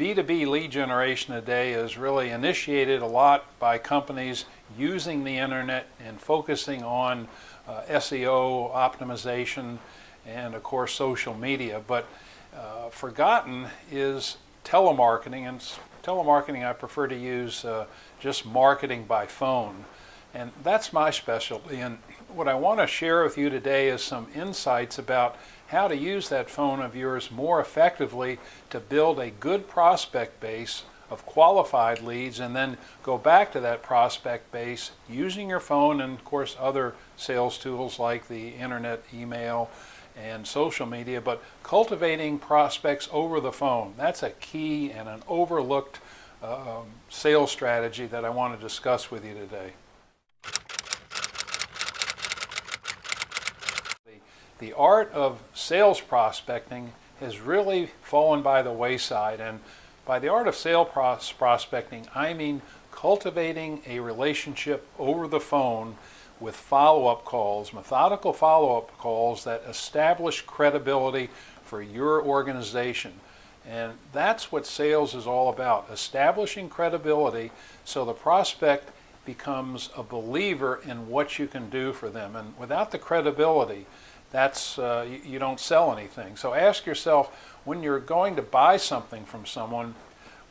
B2B lead generation today is really initiated a lot by companies using the internet and focusing on SEO optimization and of course social media, but forgotten is telemarketing, and telemarketing I prefer to use just marketing by phone, and that's my specialty. And what I want to share with you today is some insights about how to use that phone of yours more effectively to build a good prospect base of qualified leads, and then go back to that prospect base using your phone and of course other sales tools like the internet, email, and social media, but cultivating prospects over the phone. That's a key and an overlooked sales strategy that I want to discuss with you today. The art of sales prospecting has really fallen by the wayside, and by the art of sales prospecting, I mean cultivating a relationship over the phone with follow-up calls, methodical follow-up calls that establish credibility for your organization. And that's what sales is all about, establishing credibility so the prospect becomes a believer in what you can do for them. And without the credibility, that's you don't sell anything. So ask yourself, when you're going to buy something from someone,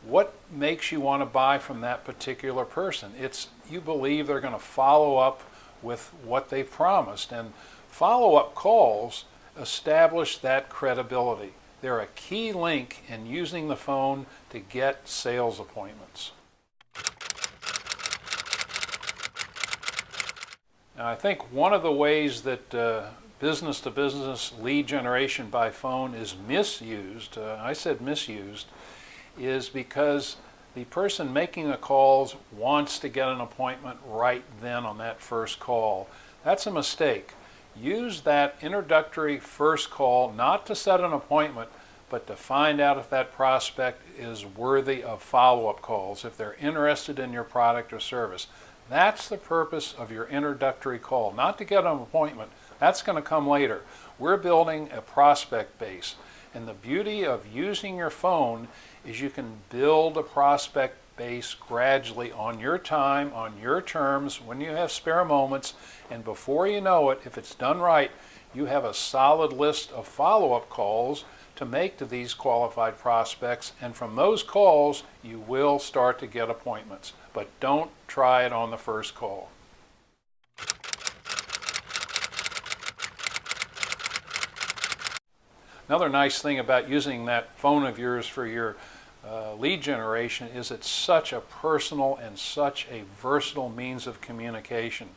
what makes you want to buy from that particular person? It's you believe they're going to follow up with what they've promised, and follow-up calls establish that credibility. They're a key link in using the phone to get sales appointments. Now, I think one of the ways that business-to-business lead generation by phone is misused, I said misused, is because the person making the calls wants to get an appointment right then on that first call. That's a mistake. Use that introductory first call not to set an appointment, but to find out if that prospect is worthy of follow-up calls, if they're interested in your product or service. That's the purpose of your introductory call, not to get an appointment. That's going to come later. We're building a prospect base, and the beauty of using your phone is you can build a prospect base gradually on your time, on your terms, when you have spare moments, and before you know it, if it's done right, you have a solid list of follow-up calls to make to these qualified prospects, and from those calls you will start to get appointments. But don't try it on the first call. Another nice thing about using that phone of yours for your lead generation is it's such a personal and such a versatile means of communication.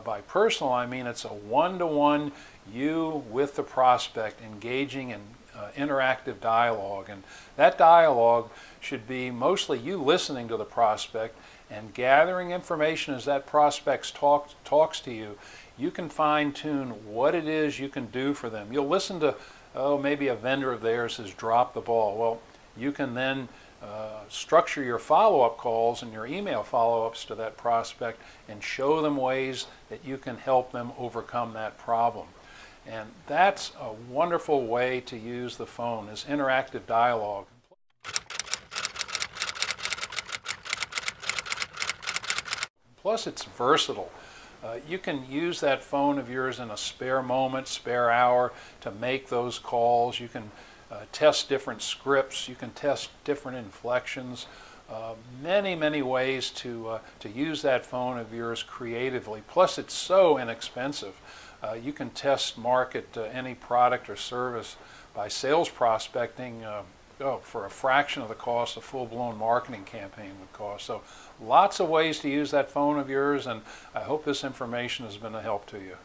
By personal, I mean it's a one-to-one, you with the prospect engaging in interactive dialogue, and that dialogue should be mostly you listening to the prospect and gathering information as that prospect talks to you. You can fine-tune what it is you can do for them. You'll listen to, oh, maybe a vendor of theirs has dropped the ball. Well, you can then structure your follow-up calls and your email follow-ups to that prospect and show them ways that you can help them overcome that problem. And that's a wonderful way to use the phone, is interactive dialogue. Plus, it's versatile. You can use that phone of yours in a spare moment, spare hour to make those calls. You can test different scripts. You can test different inflections. Many ways to use that phone of yours creatively. Plus, it's so inexpensive. You can test market any product or service by sales prospecting for a fraction of the cost a full-blown marketing campaign would cost. So lots of ways to use that phone of yours, and I hope this information has been a help to you.